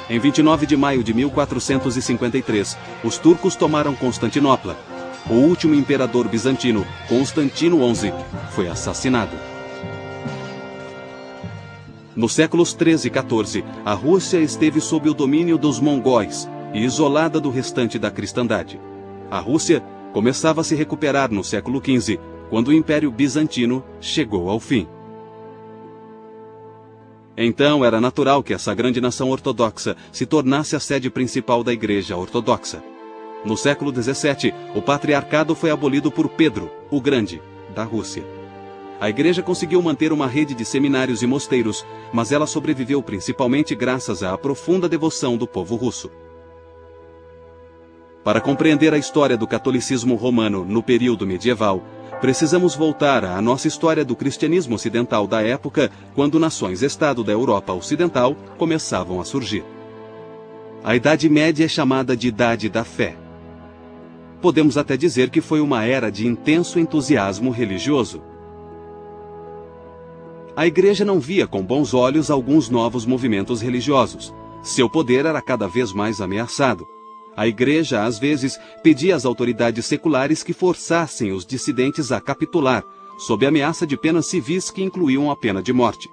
Em 29 de maio de 1453, os turcos tomaram Constantinopla. O último imperador bizantino, Constantino XI, foi assassinado. Nos séculos 13 e 14, a Rússia esteve sob o domínio dos mongóis e isolada do restante da cristandade. A Rússia começava a se recuperar no século XV, quando o Império Bizantino chegou ao fim. Então era natural que essa grande nação ortodoxa se tornasse a sede principal da Igreja Ortodoxa. No século XVII, o patriarcado foi abolido por Pedro, o Grande, da Rússia. A Igreja conseguiu manter uma rede de seminários e mosteiros, mas ela sobreviveu principalmente graças à profunda devoção do povo russo. Para compreender a história do catolicismo romano no período medieval, precisamos voltar à nossa história do cristianismo ocidental da época, quando nações-estado da Europa Ocidental começavam a surgir. A Idade Média é chamada de Idade da Fé. Podemos até dizer que foi uma era de intenso entusiasmo religioso. A Igreja não via com bons olhos alguns novos movimentos religiosos. Seu poder era cada vez mais ameaçado. A Igreja, às vezes, pedia às autoridades seculares que forçassem os dissidentes a capitular, sob ameaça de penas civis que incluíam a pena de morte.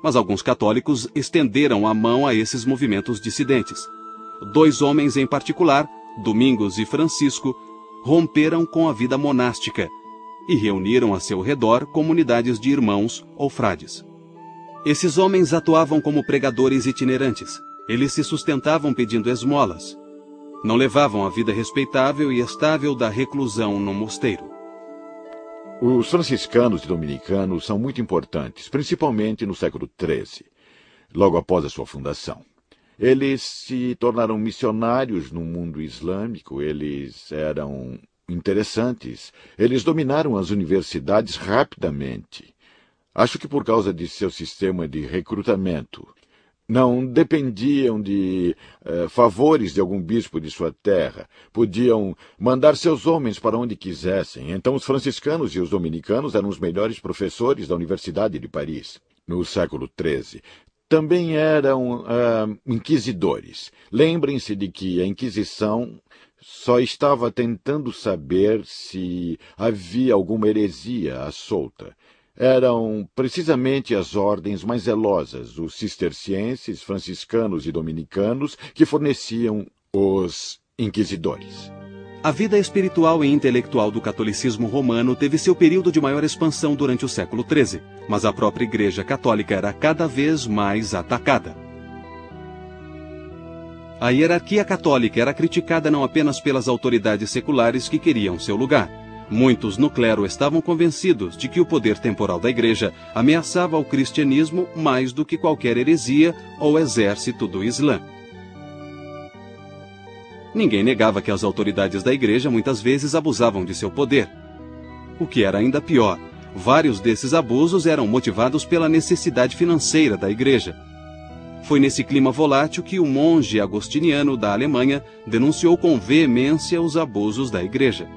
Mas alguns católicos estenderam a mão a esses movimentos dissidentes. Dois homens em particular, Domingos e Francisco, romperam com a vida monástica e reuniram a seu redor comunidades de irmãos ou frades. Esses homens atuavam como pregadores itinerantes. Eles se sustentavam pedindo esmolas. Não levavam a vida respeitável e estável da reclusão no mosteiro. Os franciscanos e dominicanos são muito importantes, principalmente no século XIII, logo após a sua fundação. Eles se tornaram missionários no mundo islâmico, eles eram interessantes, eles dominaram as universidades rapidamente. Acho que por causa de seu sistema de recrutamento. Não dependiam de favores de algum bispo de sua terra. Podiam mandar seus homens para onde quisessem. Então os franciscanos e os dominicanos eram os melhores professores da Universidade de Paris, no século XIII. Também eram inquisidores. Lembrem-se de que a Inquisição só estava tentando saber se havia alguma heresia à solta. Eram precisamente as ordens mais zelosas, os cistercienses, franciscanos e dominicanos, que forneciam os inquisidores. A vida espiritual e intelectual do catolicismo romano teve seu período de maior expansão durante o século XIII, mas a própria Igreja Católica era cada vez mais atacada. A hierarquia católica era criticada não apenas pelas autoridades seculares que queriam seu lugar. Muitos no clero estavam convencidos de que o poder temporal da Igreja ameaçava o cristianismo mais do que qualquer heresia ou exército do Islã. Ninguém negava que as autoridades da Igreja muitas vezes abusavam de seu poder. O que era ainda pior, vários desses abusos eram motivados pela necessidade financeira da Igreja. Foi nesse clima volátil que o monge agostiniano da Alemanha denunciou com veemência os abusos da Igreja.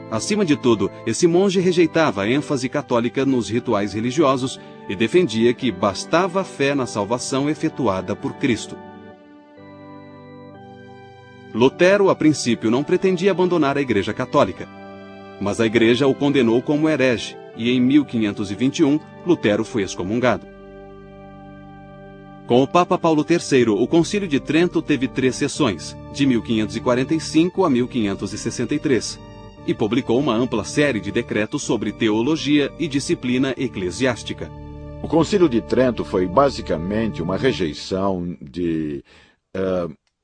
Acima de tudo, esse monge rejeitava a ênfase católica nos rituais religiosos e defendia que bastava a fé na salvação efetuada por Cristo. Lutero, a princípio, não pretendia abandonar a Igreja Católica, mas a Igreja o condenou como herege e, em 1521, Lutero foi excomungado. Com o Papa Paulo III, o Concílio de Trento teve 3 sessões, de 1545 a 1563, e publicou uma ampla série de decretos sobre teologia e disciplina eclesiástica. O Concílio de Trento foi basicamente uma rejeição de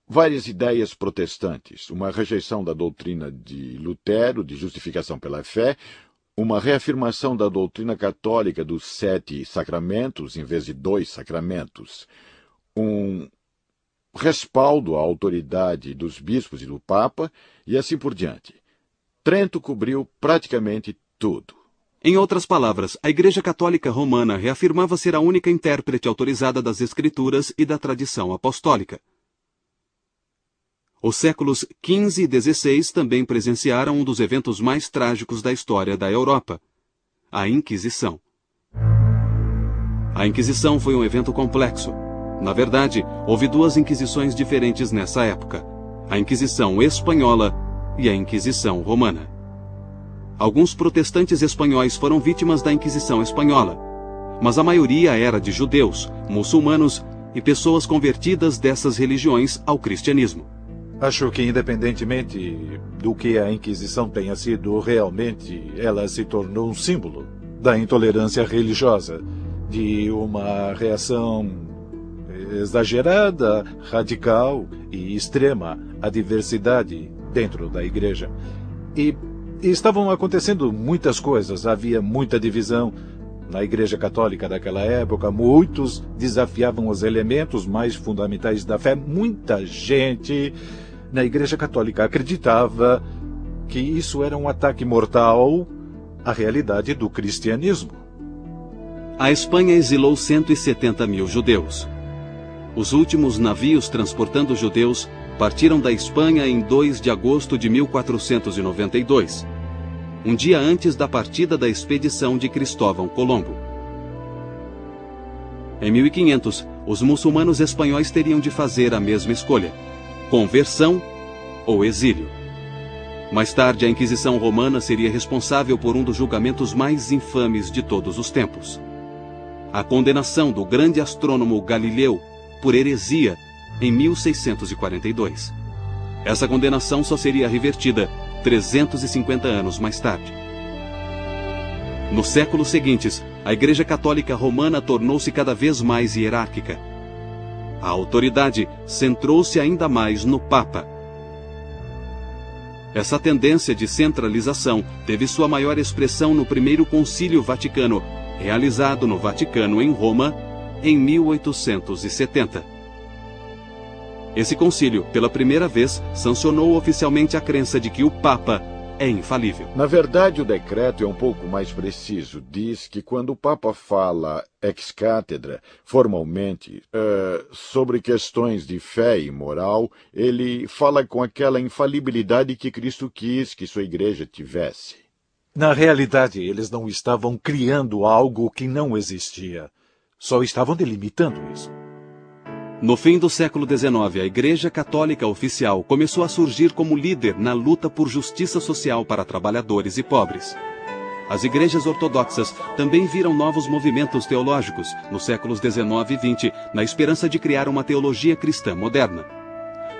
várias ideias protestantes, uma rejeição da doutrina de Lutero, de justificação pela fé, uma reafirmação da doutrina católica dos 7 sacramentos em vez de 2 sacramentos, um respaldo à autoridade dos bispos e do Papa e assim por diante. Trento cobriu praticamente tudo. Em outras palavras, a Igreja Católica Romana reafirmava ser a única intérprete autorizada das Escrituras e da tradição apostólica. Os séculos XV e XVI também presenciaram um dos eventos mais trágicos da história da Europa, a Inquisição. A Inquisição foi um evento complexo. Na verdade, houve duas inquisições diferentes nessa época: a Inquisição Espanhola e a Inquisição Romana. Alguns protestantes espanhóis foram vítimas da Inquisição Espanhola, mas a maioria era de judeus, muçulmanos e pessoas convertidas dessas religiões ao cristianismo. Acho que, independentemente do que a Inquisição tenha sido, realmente ela se tornou um símbolo da intolerância religiosa, de uma reação exagerada, radical e extrema à diversidade dentro da igreja. E estavam acontecendo muitas coisas, havia muita divisão na Igreja Católica daquela época, muitos desafiavam os elementos mais fundamentais da fé. Muita gente na Igreja Católica acreditava que isso era um ataque mortal à realidade do cristianismo. A Espanha exilou 170 mil judeus. Os últimos navios transportando judeus partiram da Espanha em 2 de agosto de 1492, um dia antes da partida da expedição de Cristóvão Colombo. Em 1500, os muçulmanos espanhóis teriam de fazer a mesma escolha: conversão ou exílio. Mais tarde, a Inquisição Romana seria responsável por um dos julgamentos mais infames de todos os tempos: a condenação do grande astrônomo Galileu por heresia em 1642. Essa condenação só seria revertida 350 anos mais tarde. Nos séculos seguintes, a Igreja Católica Romana tornou-se cada vez mais hierárquica. A autoridade centrou-se ainda mais no Papa. Essa tendência de centralização teve sua maior expressão no Primeiro Concílio Vaticano, realizado no Vaticano, em Roma, em 1870. Esse concílio, pela primeira vez, sancionou oficialmente a crença de que o Papa é infalível. Na verdade, o decreto é um pouco mais preciso. Diz que quando o Papa fala ex cátedra, formalmente, sobre questões de fé e moral, ele fala com aquela infalibilidade que Cristo quis que sua igreja tivesse. Na realidade, eles não estavam criando algo que não existia. Só estavam delimitando isso. No fim do século XIX, a Igreja Católica Oficial começou a surgir como líder na luta por justiça social para trabalhadores e pobres. As igrejas ortodoxas também viram novos movimentos teológicos nos séculos XIX e XX, na esperança de criar uma teologia cristã moderna.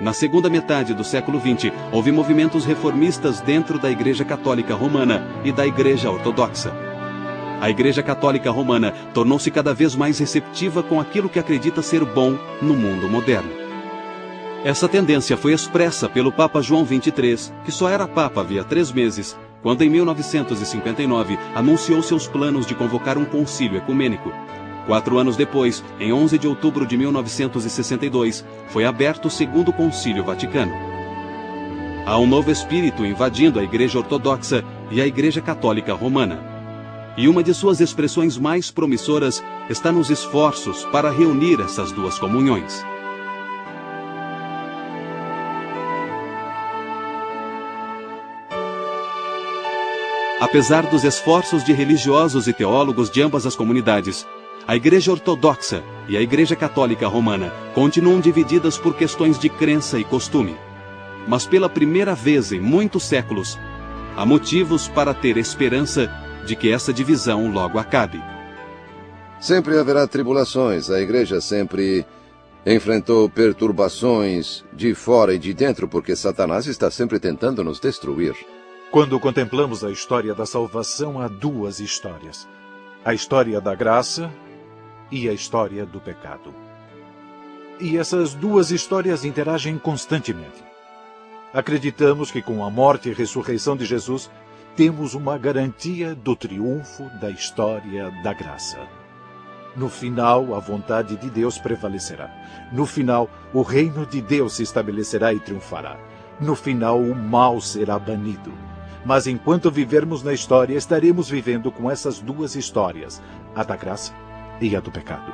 Na segunda metade do século XX, houve movimentos reformistas dentro da Igreja Católica Romana e da Igreja Ortodoxa. A Igreja Católica Romana tornou-se cada vez mais receptiva com aquilo que acredita ser bom no mundo moderno. Essa tendência foi expressa pelo Papa João XXIII, que só era Papa havia 3 meses, quando em 1959 anunciou seus planos de convocar um concílio ecumênico. 4 anos depois, em 11 de outubro de 1962, foi aberto o Segundo Concílio Vaticano. Há um novo espírito invadindo a Igreja Ortodoxa e a Igreja Católica Romana. E uma de suas expressões mais promissoras está nos esforços para reunir essas duas comunhões. Apesar dos esforços de religiosos e teólogos de ambas as comunidades, a Igreja Ortodoxa e a Igreja Católica Romana continuam divididas por questões de crença e costume. Mas pela primeira vez em muitos séculos, há motivos para ter esperança de que essa divisão logo acabe. Sempre haverá tribulações. A Igreja sempre enfrentou perturbações de fora e de dentro, porque Satanás está sempre tentando nos destruir. Quando contemplamos a história da salvação, há 2 histórias: a história da graça e a história do pecado. E essas 2 histórias interagem constantemente. Acreditamos que com a morte e ressurreição de Jesus, temos uma garantia do triunfo da história da graça. No final, a vontade de Deus prevalecerá. No final, o reino de Deus se estabelecerá e triunfará. No final, o mal será banido. Mas enquanto vivermos na história, estaremos vivendo com essas 2 histórias, a da graça e a do pecado.